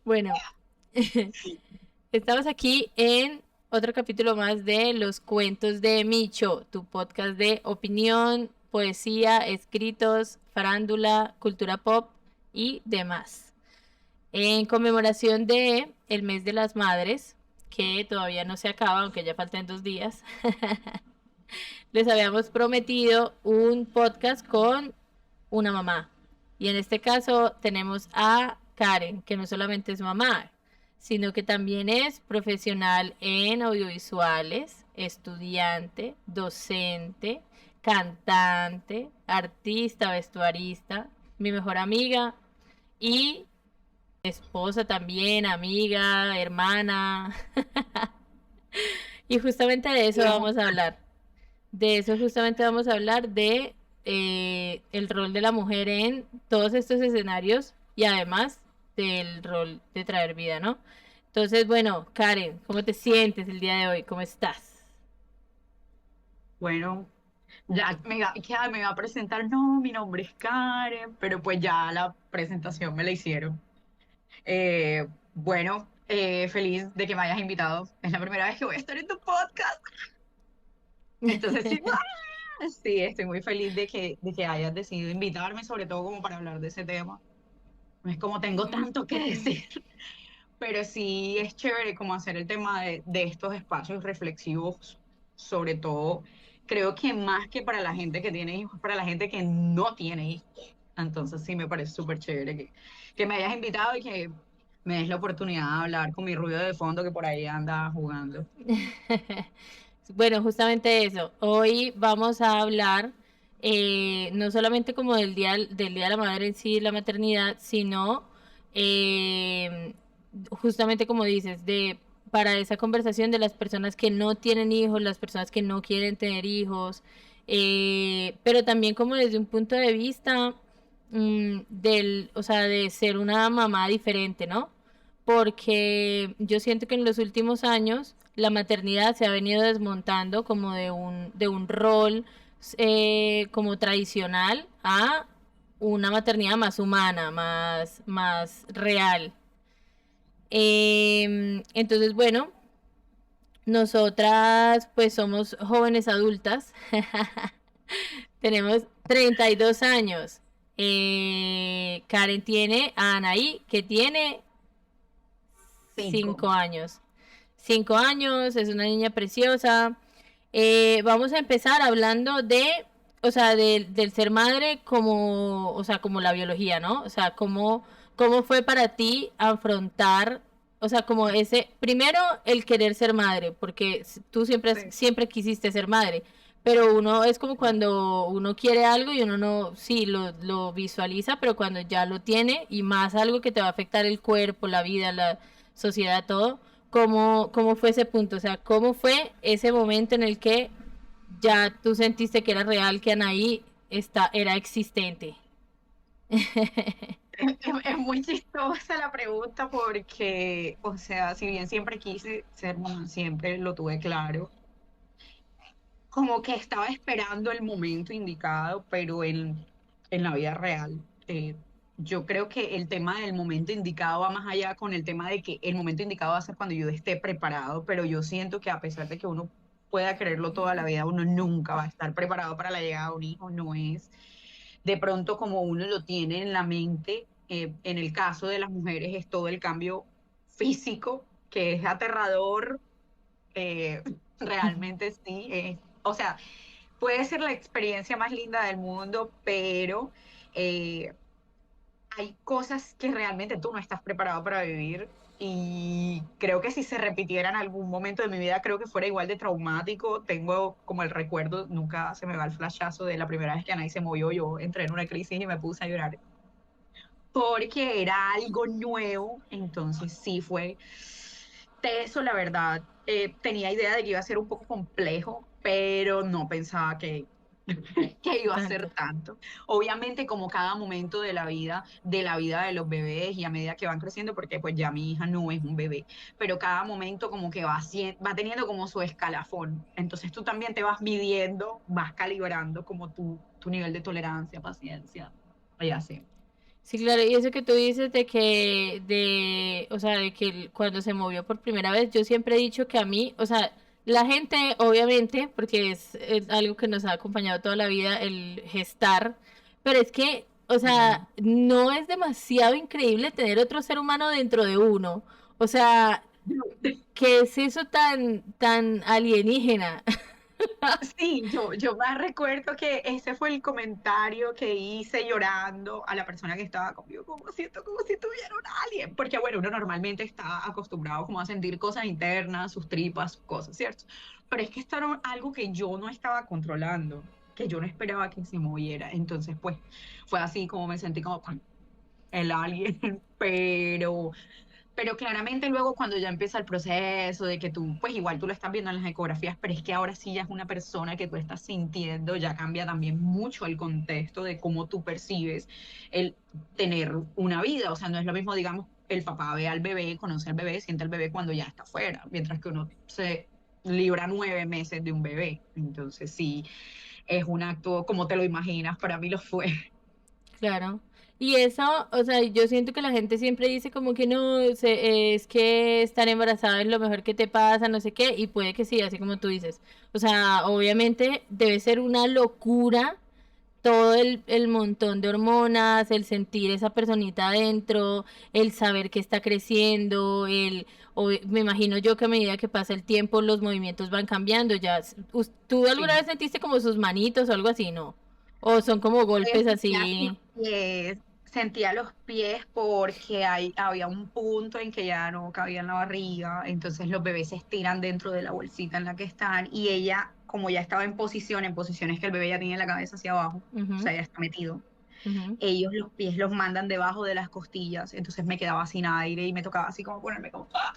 Bueno, estamos aquí en otro capítulo más de Los Cuentos de Micho, tu podcast de opinión, poesía, escritos, farándula, cultura pop y demás. En conmemoración de el mes de las madres, que todavía no se acaba, aunque ya faltan 2 días, les habíamos prometido un podcast con una mamá. Y en este caso tenemos a Karen, que no solamente es mamá, sino que también es profesional en audiovisuales, estudiante, docente, cantante, artista, vestuarista, mi mejor amiga y esposa también, amiga, hermana. Y justamente de eso vamos a hablar. De eso justamente vamos a hablar de el rol de la mujer en todos estos escenarios y además del rol de traer vida, ¿no? Entonces, bueno, Karen, ¿cómo te sientes el día de hoy? ¿Cómo estás? Bueno, me iba a presentar, no, mi nombre es Karen, pero pues ya la presentación me la hicieron. Feliz de que me hayas invitado. Es la primera vez que voy a estar en tu podcast. Entonces, sí, sí, estoy muy feliz de que hayas decidido invitarme, sobre todo como para hablar de ese tema. No es como tengo tanto que decir, pero sí es chévere como hacer el tema de estos espacios reflexivos, sobre todo, creo que más que para la gente que tiene hijos, para la gente que no tiene hijos. Entonces sí me parece súper chévere que me hayas invitado y que me des la oportunidad de hablar con mi ruido de fondo que por ahí anda jugando. Bueno, justamente eso. Hoy vamos a hablar no solamente como del día de la madre en sí, la maternidad, sino eh, justamente como dices, de para esa conversación de las personas que no tienen hijos, las personas que no quieren tener hijos, pero también como desde un punto de vista o sea, de ser una mamá diferente, ¿no? Porque yo siento que en los últimos años la maternidad se ha venido desmontando como de un rol como tradicional a una maternidad más humana, más real. Entonces, bueno, nosotras pues somos jóvenes adultas, tenemos 32 años. Karen tiene a Anaí, que tiene 5 5. años. 5 años, es una niña preciosa. Vamos a empezar hablando o sea, del ser madre como, o sea, como la biología, ¿no? O sea, cómo fue para ti afrontar, o sea, como primero el querer ser madre, porque tú Sí. siempre quisiste ser madre, pero uno es como cuando uno quiere algo y uno no, sí, lo visualiza, pero cuando ya lo tiene y más algo que te va a afectar el cuerpo, la vida, la sociedad, todo, cómo fue ese punto, o sea, cómo fue ese momento en el que ya tú sentiste que era real, que Anaí era existente. Es muy chistosa la pregunta porque, o sea, si bien siempre quise ser mamá, siempre lo tuve claro, como que estaba esperando el momento indicado, pero en la vida real. Yo creo que el tema del momento indicado va más allá con el tema de que el momento indicado va a ser cuando yo esté preparado, pero yo siento que a pesar de que uno pueda quererlo toda la vida, uno nunca va a estar preparado para la llegada de un hijo, no es de pronto como uno lo tiene en la mente. En el caso de las mujeres es todo el cambio físico, que es aterrador, eh, realmente sí. O sea, puede ser la experiencia más linda del mundo, pero eh, hay cosas que realmente tú no estás preparado para vivir. Y creo que si se repitiera en algún momento de mi vida, creo que fuera igual de traumático. Tengo como el recuerdo, nunca se me va el flashazo de la primera vez que Anaí se movió. Yo entré en una crisis y me puse a llorar porque era algo nuevo. Entonces sí fue teso, la verdad. Tenía idea de que iba a ser un poco complejo, pero no pensaba que iba a ser Tanto. tanto. Obviamente, como cada momento de la vida de los bebés y a medida que van creciendo, porque pues ya mi hija no es un bebé, pero cada momento como que va teniendo como su escalafón. Entonces tú también te vas midiendo, vas calibrando como tu nivel de tolerancia, paciencia, y así. Sí, claro, y eso que tú dices o sea, de que cuando se movió por primera vez, yo siempre he dicho que a mí, o sea, la gente, obviamente, porque es algo que nos ha acompañado toda la vida, el gestar, pero es que, o Claro. sea, no es demasiado increíble tener otro ser humano dentro de uno. O sea, ¿qué es eso tan alienígena? Sí, yo más recuerdo que ese fue el comentario que hice llorando a la persona que estaba conmigo, como siento como si tuviera un alien, porque bueno, uno normalmente está acostumbrado como a sentir cosas internas, sus tripas, sus cosas, ¿cierto? Pero es que esto era algo que yo no estaba controlando, que yo no esperaba que se moviera, entonces pues fue así como me sentí como ¡pam! El alien, pero claramente luego cuando ya empieza el proceso de que tú, pues igual tú lo estás viendo en las ecografías, pero es que ahora sí ya es una persona que tú estás sintiendo, ya cambia también mucho el contexto de cómo tú percibes el tener una vida. O sea, no es lo mismo, digamos, el papá ve al bebé, conoce al bebé, siente al bebé cuando ya está afuera, mientras que uno se libra 9 meses de un bebé. Entonces sí, es un acto como te lo imaginas, para mí lo fue. Claro. Y eso, o sea, yo siento que la gente siempre dice como que no, es que estar embarazada es lo mejor que te pasa, no sé qué, y puede que sí, así como tú dices. O sea, obviamente debe ser una locura todo el montón de hormonas, el sentir esa personita adentro, el saber que está creciendo, me imagino yo que a medida que pasa el tiempo los movimientos van cambiando. Ya, ¿tú alguna Sí. vez sentiste como sus manitos o algo así, no? O son como golpes así. Sentía los pies porque había un punto en que ya no cabía en la barriga, entonces los bebés se estiran dentro de la bolsita en la que están y ella, como ya estaba en posiciones que el bebé ya tiene la cabeza hacia abajo, o Ujú, sea, ya está metido, ujú. ellos los pies los mandan debajo de las costillas, entonces me quedaba sin aire y me tocaba así como ponerme como... ¡ah!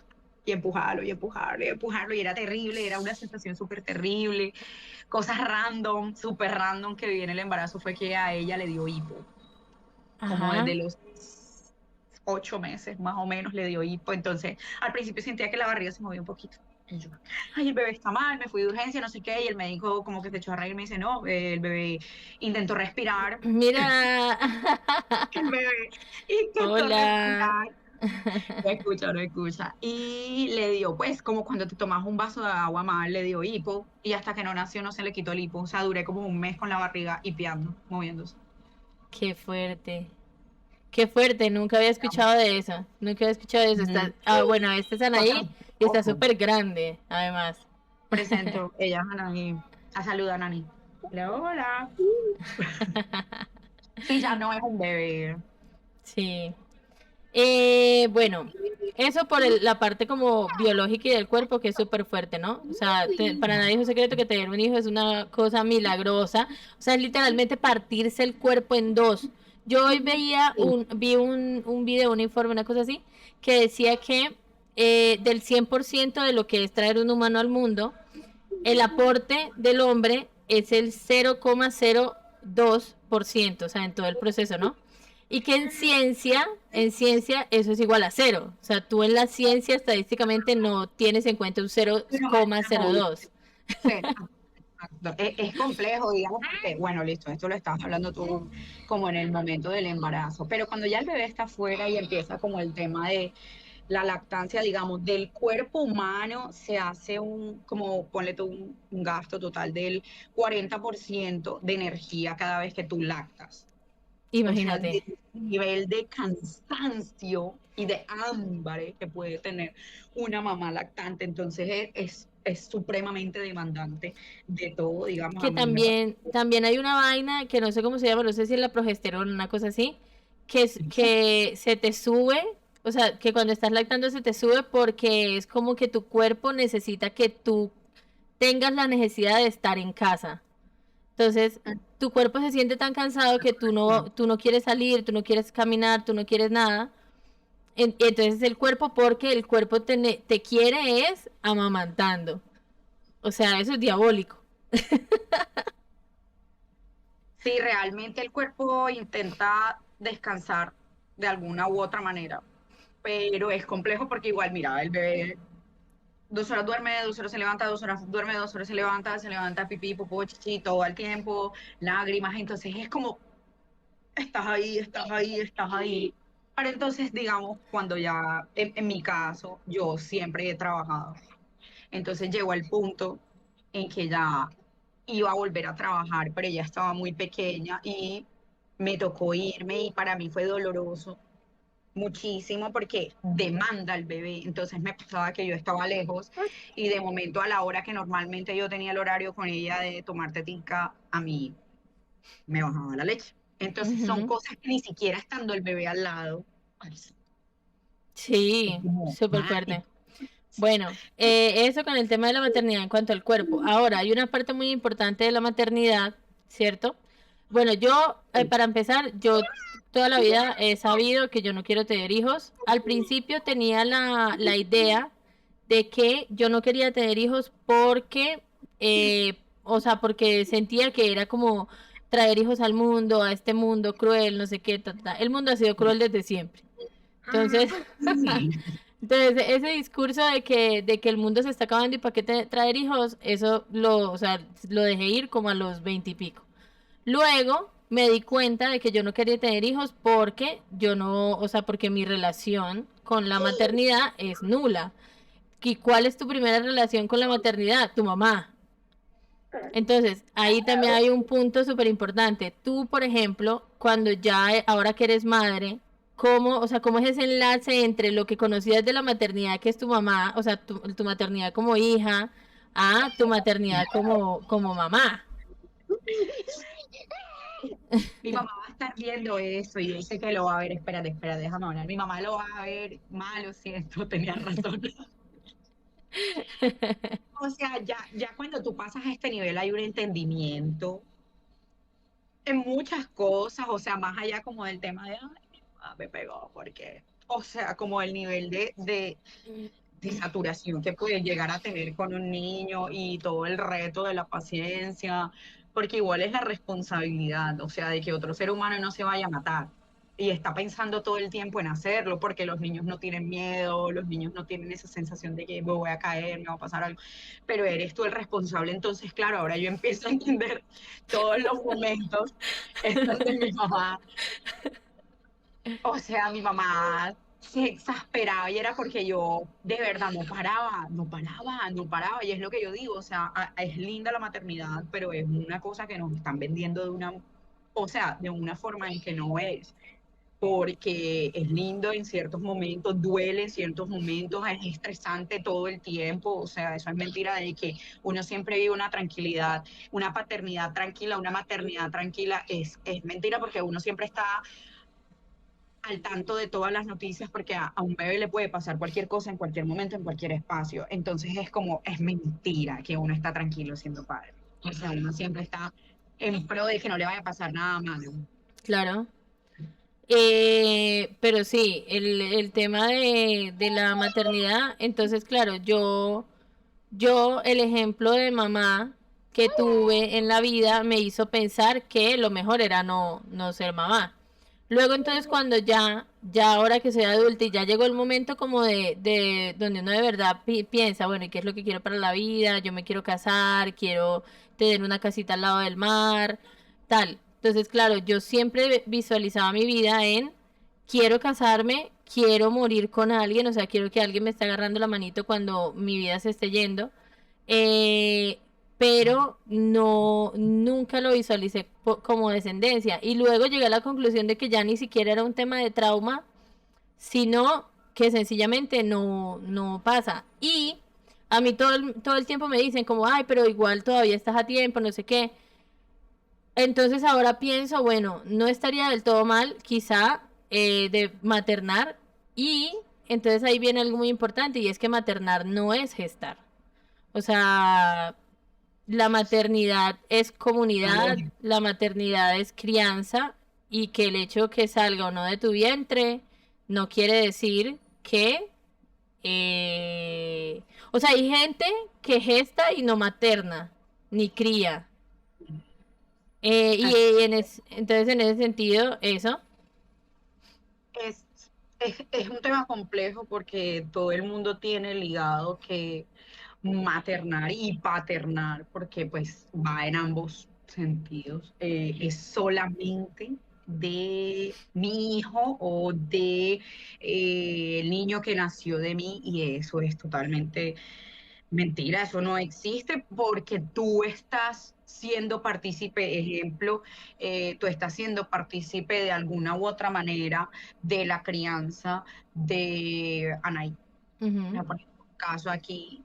Y empujarlo, y empujarlo, y empujarlo, y era terrible, era una sensación súper terrible. Cosas random, súper random que viví en el embarazo fue que a ella le dio hipo como Ajá. desde los 8 meses más o menos le dio hipo. Entonces, al principio sentía que la barriga se movía un poquito. Y yo, ay, el bebé está mal, me fui de urgencia, no sé qué. Y el médico como que se echó a reír y me dice, no, el bebé intentó respirar. Mira. El bebé intentó Hola. respirar. No escucha, no escucha. Y le dio, pues, como cuando te tomas un vaso de agua mal, le dio hipo. Y hasta que no nació no se le quitó el hipo. O sea, duré como un mes con la barriga hipeando, moviéndose. Qué fuerte. Qué fuerte, nunca había escuchado de eso. Nunca había escuchado de eso. Mm, Bueno, esta es yo Anaí y está tampoco. súper grande, además. Presento, ella es Anaí. A saludar a Nani. Hola, hola. Sí, ya no es un bebé. Sí. Bueno, eso por la parte como biológica y del cuerpo que es súper fuerte, ¿no? O sea, para nadie es un secreto que tener un hijo es una cosa milagrosa. O sea, es literalmente partirse el cuerpo en dos. Yo hoy Sí. vi un video, un informe, una cosa así, que decía que del 100% de lo que es traer un humano al mundo, el aporte del hombre es el 0,02%, o sea, en todo el proceso, ¿no? Y que en ciencia eso es igual a cero. O sea, tú en la ciencia estadísticamente no tienes en cuenta un Pero cero coma no, dos. sí, exacto. Es complejo, digamos, porque, bueno, listo, esto lo estabas hablando tú como en el momento del embarazo, pero cuando ya el bebé está afuera y empieza como el tema de la lactancia, digamos, del cuerpo humano se hace como ponle tú un gasto total del 40% de energía cada vez que tú lactas. O sea, Imagínate. del nivel de cansancio y de hambre que puede tener una mamá lactante. Entonces es supremamente demandante de todo, digamos, a Que mí me parece. también hay una vaina que no sé cómo se llama, no sé si es la progesterona, una cosa así, que se te sube, o sea, que cuando estás lactando se te sube porque es como que tu cuerpo necesita que tú tengas la necesidad de estar en casa. Entonces, tu cuerpo se siente tan cansado que tú no quieres salir, tú no quieres caminar, tú no quieres nada. Entonces el cuerpo, porque el cuerpo te quiere es amamantando. O sea, eso es diabólico. Sí, realmente el cuerpo intenta descansar de alguna u otra manera, pero es complejo porque igual, mira, el bebé 2 horas duerme, 2 horas se levanta, 2 horas duerme, 2 horas se levanta pipí, popó, chichi, todo al tiempo, lágrimas, entonces es como estás ahí, estás ahí, estás ahí. Pero entonces, digamos, cuando ya, en mi caso, yo siempre he trabajado. Entonces llegó el punto en que ya iba a volver a trabajar, pero ella estaba muy pequeña y me tocó irme y para mí fue doloroso muchísimo porque demanda al bebé. Entonces me pasaba que yo estaba lejos y de momento a la hora que normalmente yo tenía el horario con ella de tomar tetica, a mí me bajaba la leche. Entonces son Ujú. cosas que ni siquiera estando el bebé al lado, pues, es Sí, como súper fuerte. mágico. Bueno, eso con el tema de la maternidad en cuanto al cuerpo. Ahora, hay una parte muy importante de la maternidad, ¿cierto? Bueno, yo, para empezar, yo toda la vida he sabido que yo no quiero tener hijos. Al principio tenía la idea de que yo no quería tener hijos porque, o sea, porque sentía que era como traer hijos al mundo, a este mundo cruel, no sé qué, El mundo ha sido cruel desde siempre. Entonces, Sí. entonces ese discurso de que el mundo se está acabando y para qué traer hijos, eso o sea, lo dejé ir como a los 20 y pico. Luego me di cuenta de que yo no quería tener hijos porque yo no, o sea, porque mi relación con la maternidad es nula. ¿Y cuál es tu primera relación con la maternidad? Tu mamá. Entonces, ahí también hay un punto súper importante. Tú, por ejemplo, cuando ya, ahora que eres madre, ¿cómo, o sea, cómo es ese enlace entre lo que conocías de la maternidad, que es tu mamá, o sea, tu maternidad como hija, a tu maternidad como mamá? Mi mamá va a estar viendo eso y yo sé que lo va a ver. Espérate, espérate, déjame hablar. Mi mamá lo va a ver. Malo, siento, tenía razón. O sea, ya cuando tú pasas a este nivel hay un entendimiento en muchas cosas, o sea, más allá como del tema de, ay, mi mamá me pegó, porque, o sea, como el nivel de saturación que puede llegar a tener con un niño y todo el reto de la paciencia, porque igual es la responsabilidad, o sea, de que otro ser humano no se vaya a matar. Y está pensando todo el tiempo en hacerlo, porque los niños no tienen miedo, los niños no tienen esa sensación de que me voy a caer, me va a pasar algo, pero eres tú el responsable. Entonces, claro, ahora yo empiezo a entender todos los momentos en donde mi mamá, o sea, mi mamá se exasperaba y era porque yo de verdad no paraba, no paraba, no paraba. Y es lo que yo digo, o sea, es linda la maternidad, pero es una cosa que nos están vendiendo de una, o sea, de una forma en que no es. Porque es lindo en ciertos momentos, duele en ciertos momentos, es estresante todo el tiempo, o sea, eso es mentira de que uno siempre vive una tranquilidad, una paternidad tranquila, una maternidad tranquila, es mentira porque uno siempre está al tanto de todas las noticias porque a un bebé le puede pasar cualquier cosa en cualquier momento, en cualquier espacio. Entonces es como, es mentira que uno está tranquilo siendo padre. O sea, uno siempre está en pro de que no le vaya a pasar nada malo. Claro. Pero sí, el tema de la maternidad, entonces, claro, yo el ejemplo de mamá que tuve en la vida me hizo pensar que lo mejor era no ser mamá. Luego entonces cuando ya ahora que soy adulta y ya llegó el momento como de donde uno de verdad piensa, bueno, ¿y qué es lo que quiero para la vida? Yo me quiero casar, quiero tener una casita al lado del mar, tal. Entonces, claro, yo siempre visualizaba mi vida en quiero casarme, quiero morir con alguien, o sea, quiero que alguien me esté agarrando la manito cuando mi vida se esté yendo. Eh, pero no, nunca lo visualicé como descendencia. Y luego llegué a la conclusión de que ya ni siquiera era un tema de trauma, sino que sencillamente no pasa. Y a mí todo el tiempo me dicen como, ay, pero igual todavía estás a tiempo, no sé qué. Entonces ahora pienso, bueno, no estaría del todo mal, quizá, de maternar. Y entonces ahí viene algo muy importante y es que maternar no es gestar. O sea, la maternidad es comunidad, la maternidad es crianza y que el hecho que salga o no de tu vientre no quiere decir que... o sea, hay gente que gesta y no materna, ni cría. Entonces, en ese sentido, eso. Es, es un tema complejo porque todo el mundo tiene ligado que maternar y paternar, porque pues va en ambos sentidos. Es solamente de mi hijo o de el niño que nació de mí, y eso es totalmente mentira, eso no existe porque tú estás siendo partícipe, ejemplo, tú estás siendo partícipe de alguna u otra manera de la crianza de Anaí. Voy Ujú. a poner un caso aquí,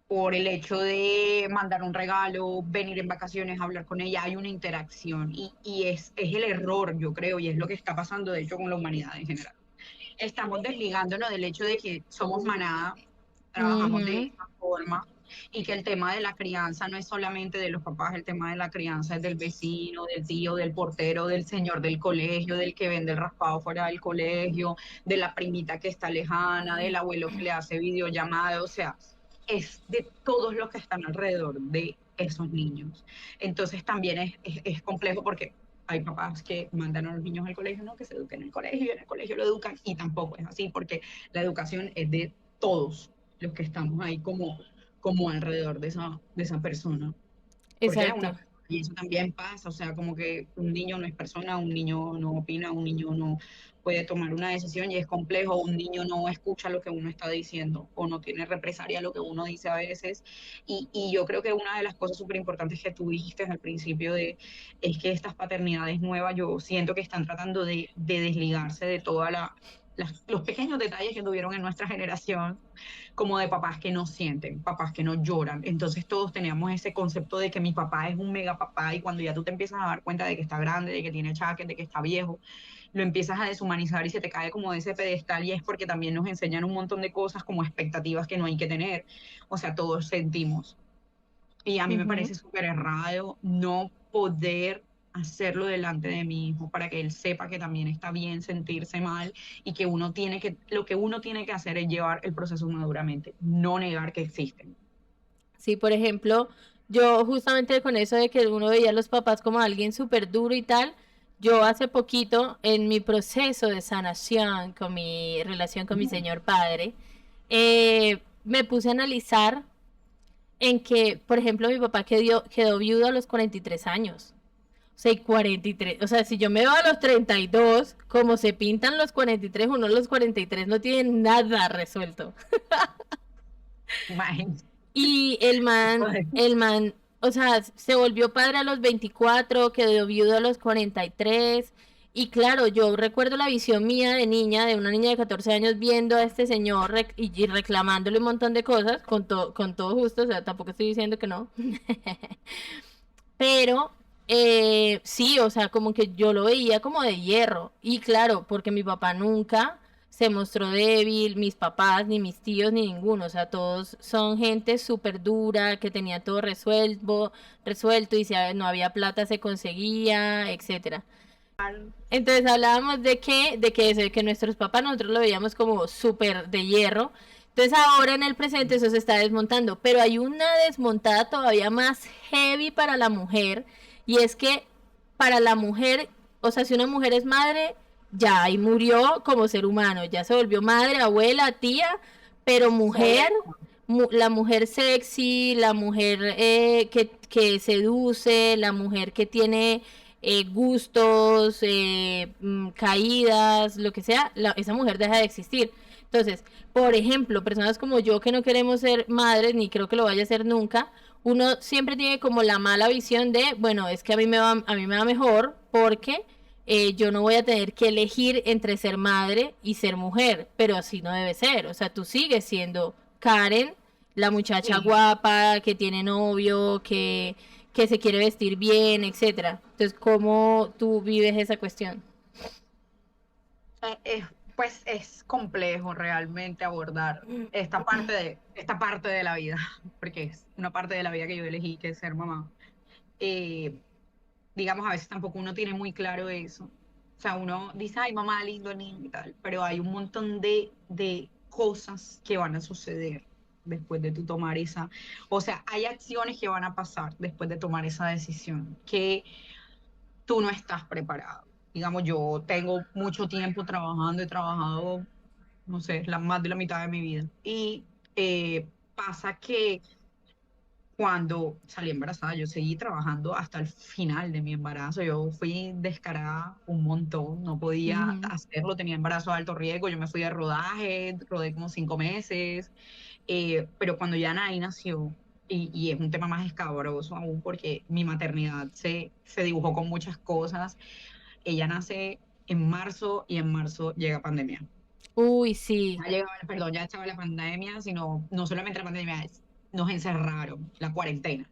por el hecho de mandar un regalo, venir en vacaciones, hablar con ella, hay una interacción y es el error, yo creo, y es lo que está pasando de hecho con la humanidad en general. Estamos desligándonos del hecho de que somos manada, trabajamos de Ujú. esta forma y que el tema de la crianza no es solamente de los papás, el tema de la crianza es del vecino, del tío, del portero, del señor del colegio, del que vende el raspado fuera del colegio, de la primita que está lejana, del abuelo que le hace videollamada, o sea, es de todos los que están alrededor de esos niños. Entonces también es complejo porque hay papás que mandan a los niños al colegio, no, que se eduquen en el colegio, y en el colegio lo educan, y tampoco es así, porque la educación es de todos los que estamos ahí como alrededor de esa persona, porque es una Exacto. persona, y eso también pasa, o sea, como que un niño no es persona, un niño no opina, un niño no puede tomar una decisión y es complejo, un niño no escucha lo que uno está diciendo o no tiene represalia lo que uno dice a veces, y yo creo que una de las cosas súper importantes que tú dijiste al principio es que estas paternidades nuevas, yo siento que están tratando de desligarse de toda los pequeños detalles que tuvieron en nuestra generación, como de papás que no sienten, papás que no lloran. Entonces todos teníamos ese concepto de que mi papá es un mega papá, y cuando ya tú te empiezas a dar cuenta de que está grande, de que tiene achaques, de que está viejo, lo empiezas a deshumanizar y se te cae como de ese pedestal, y es porque también nos enseñan un montón de cosas como expectativas que no hay que tener. O sea, todos sentimos. Y a mí me Ujú. parece súper errado no poder hacerlo delante de mi hijo para que él sepa que también está bien sentirse mal y que lo que uno tiene que hacer es llevar el proceso maduramente, no negar que existen. Sí, por ejemplo, yo justamente con eso de que uno veía a los papás como alguien súper duro y tal, yo hace poquito en mi proceso de sanación con mi relación con mi señor padre, me puse a analizar en que, por ejemplo, mi papá quedó viudo a los 43 años. O sea, y 43, o sea, si yo me veo a los 32, como se pintan los 43, uno a los 43 no tiene nada resuelto. Imagínate. Y el man, o sea, se volvió padre a los 24, quedó viudo a los 43. Y claro, yo recuerdo la visión mía de niña, de una niña de 14 años viendo a este señor y reclamándole un montón de cosas, con todo justo, o sea, tampoco estoy diciendo que no. Pero sí, o sea, como que yo lo veía como de hierro. Y claro, porque mi papá nunca se mostró débil, mis papás, ni mis tíos, ni ninguno. O sea, todos son gente súper dura, que tenía todo resuelto y si no había plata se conseguía, etcétera. Entonces hablábamos de que eso, de que nuestros papás nosotros lo veíamos como súper de hierro. Entonces ahora en el presente eso se está desmontando, pero hay una desmontada todavía más heavy para la mujer, y es que para la mujer, o sea, si una mujer es madre, ya ahí murió como ser humano, ya se volvió madre, abuela, tía, pero Sola. mujer, la mujer sexy, la mujer que seduce, la mujer que tiene gustos, caídas, lo que sea, esa mujer deja de existir. Entonces, por ejemplo, personas como yo que no queremos ser madres, ni creo que lo vaya a ser nunca, uno siempre tiene como la mala visión de, bueno, es que a mí me va mejor porque yo no voy a tener que elegir entre ser madre y ser mujer, pero así no debe ser. O sea, tú sigues siendo Karen, la muchacha Sí, guapa, que tiene novio, que se quiere vestir bien, etcétera. Entonces, ¿cómo tú vives esa cuestión? pues es complejo realmente abordar esta parte de la vida, porque es una parte de la vida que yo elegí, que es ser mamá. Eh, digamos, a veces tampoco uno tiene muy claro eso. O sea, uno dice, ay, mamá, lindo niño y tal, pero hay un montón de cosas que van a suceder después de tu tomar o sea, hay acciones que van a pasar después de tomar esa decisión, que tú no estás preparado. Digamos, yo tengo mucho tiempo trabajando, he trabajado, no sé, más de la mitad de mi vida. Y pasa que cuando salí embarazada, yo seguí trabajando hasta el final de mi embarazo. Yo fui descarada un montón, no podía Ujú. hacerlo, tenía embarazo de alto riesgo. Yo me fui de rodaje, rodé como 5 meses. Pero cuando ya Anaí nació, y es un tema más escabroso aún porque mi maternidad se dibujó con muchas cosas. Ella nace en marzo y en marzo llega pandemia. Uy, sí. Ya llegaba, perdón, ya estaba la pandemia, sino no solamente la pandemia, nos encerraron, la cuarentena,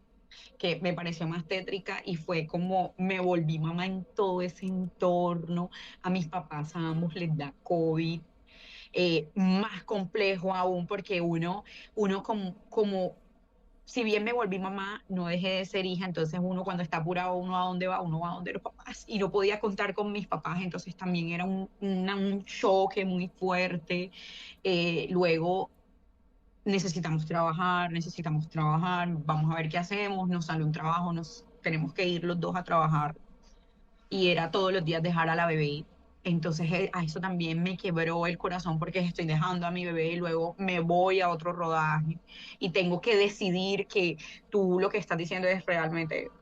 que me pareció más tétrica y fue como me volví mamá en todo ese entorno. A mis papás a ambos les da COVID, más complejo aún porque uno como, si bien me volví mamá, no dejé de ser hija, entonces uno cuando está apurado, uno a dónde va, uno va a donde los papás, y no podía contar con mis papás, entonces también era un choque muy fuerte. Luego necesitamos trabajar, vamos a ver qué hacemos, nos sale un trabajo, nos tenemos que ir los dos a trabajar y era todos los días dejar a la bebé. Entonces a eso también me quebró el corazón porque estoy dejando a mi bebé y luego me voy a otro rodaje y tengo que decidir que tú lo que estás diciendo es realmente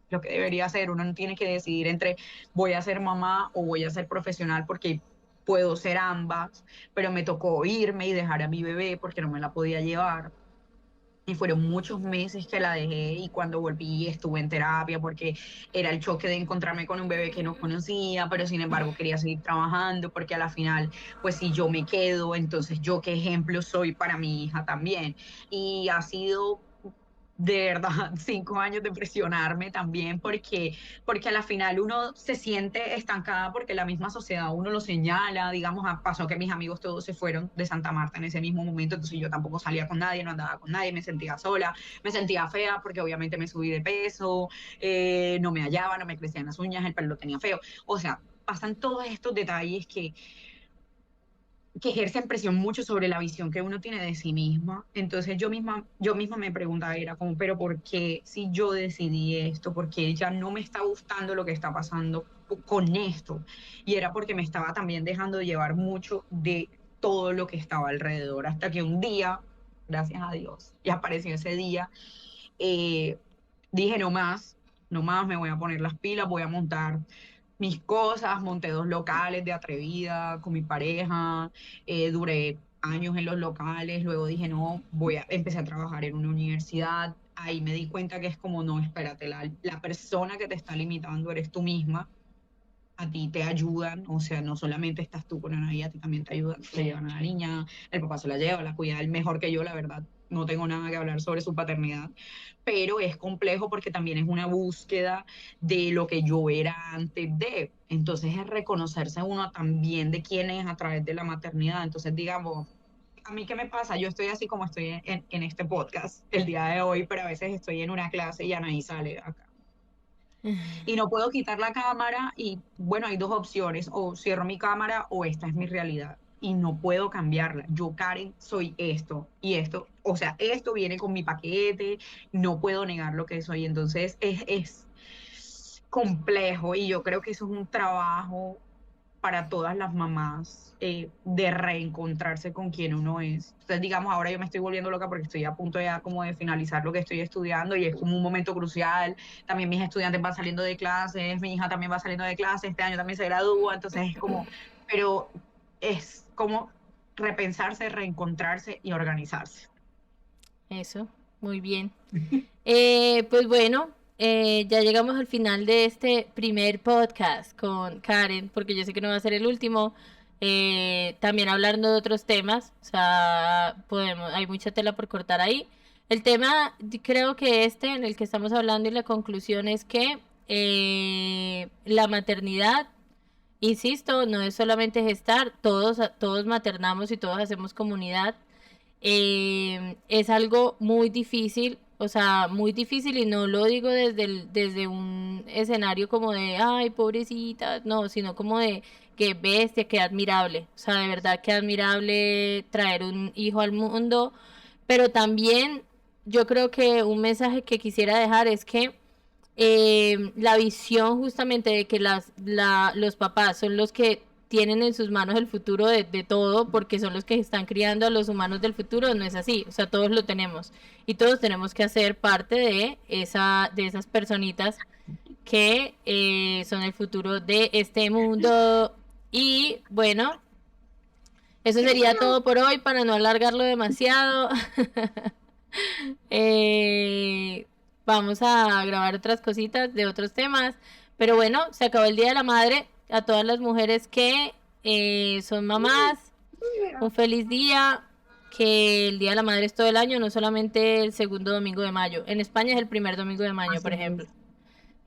lo que debería hacer. Uno no tiene que decidir entre voy a ser mamá o voy a ser profesional porque puedo ser ambas, pero me tocó irme y dejar a mi bebé porque no me la podía llevar. Y fueron muchos meses que la dejé y cuando volví estuve en terapia porque era el choque de encontrarme con un bebé que no conocía, pero sin embargo quería seguir trabajando porque a la final, pues si yo me quedo, entonces yo qué ejemplo soy para mi hija también. Y ha sido de verdad 5 años de presionarme también porque a la final uno se siente estancada porque la misma sociedad uno lo señala, digamos, pasó que mis amigos todos se fueron de Santa Marta en ese mismo momento, entonces yo tampoco salía con nadie, no andaba con nadie, me sentía sola, me sentía fea porque obviamente me subí de peso, no me hallaba, no me crecían las uñas, el pelo lo tenía feo, o sea, pasan todos estos detalles que ejercen presión mucho sobre la visión que uno tiene de sí misma. Entonces yo misma me preguntaba, era como, pero ¿por qué si yo decidí esto? ¿Por qué ya no me está gustando lo que está pasando con esto? Y era porque me estaba también dejando de llevar mucho de todo lo que estaba alrededor, hasta que un día, gracias a Dios, y apareció ese día, eh, dije no más, no más, me voy a poner las pilas, voy a montar mis cosas, monté 2 locales de atrevida con mi pareja, duré años en los locales, luego dije, no, empecé a trabajar en una universidad, ahí me di cuenta que es como, no, espérate, la persona que te está limitando eres tú misma, a ti te ayudan, o sea, no solamente estás tú con Anaí, a ti también te ayudan, se llevan a la niña, el papá se la lleva, la cuida él mejor que yo, la verdad, no tengo nada que hablar sobre su paternidad, pero es complejo porque también es una búsqueda de lo que yo era antes de, entonces es reconocerse uno también de quién es a través de la maternidad, entonces digamos, a mí qué me pasa, yo estoy así como estoy en este podcast el día de hoy, pero a veces estoy en una clase y Anaí sale acá y no puedo quitar la cámara y bueno, hay dos opciones, o cierro mi cámara o esta es mi realidad y no puedo cambiarla. Yo, Karen, soy esto y esto, o sea, esto viene con mi paquete, no puedo negar lo que soy, entonces es complejo y yo creo que eso es un trabajo para todas las mamás, de reencontrarse con quien uno es. Entonces, digamos, ahora yo me estoy volviendo loca porque estoy a punto ya como de finalizar lo que estoy estudiando y es como un momento crucial. También mis estudiantes van saliendo de clases, mi hija también va saliendo de clases, este año también se gradúa, entonces es como, pero es como repensarse, reencontrarse y organizarse. Eso, muy bien. Pues bueno, ya llegamos al final de este primer podcast con Karen, porque yo sé que no va a ser el último. También hablando de otros temas, o sea, hay mucha tela por cortar ahí. El tema, creo que este en el que estamos hablando y la conclusión es que la maternidad, insisto, no es solamente gestar, todos maternamos y todos hacemos comunidad. Es algo muy difícil, o sea, muy difícil y no lo digo desde un escenario como de, ay, pobrecita, no, sino como de que bestia, que admirable, o sea, de verdad que admirable traer un hijo al mundo, pero también yo creo que un mensaje que quisiera dejar es que la visión justamente de que los papás son los que tienen en sus manos el futuro de todo, porque son los que están criando a los humanos del futuro. No es así, o sea, todos lo tenemos y todos tenemos que hacer parte de esas personitas que son el futuro de este mundo. Y bueno, eso sería todo por hoy para no alargarlo demasiado. Vamos a grabar otras cositas de otros temas. Pero bueno, se acabó el Día de la Madre. A todas las mujeres que son mamás, un feliz día. Que el Día de la Madre es todo el año, no solamente el segundo domingo de mayo. En España es el primer domingo de mayo, por Así ejemplo. es.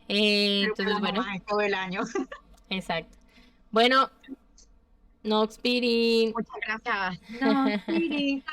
Pero para Entonces, las bueno, mamás es todo el año. exacto. Bueno, no Spirit. Muchas gracias. No, Siri.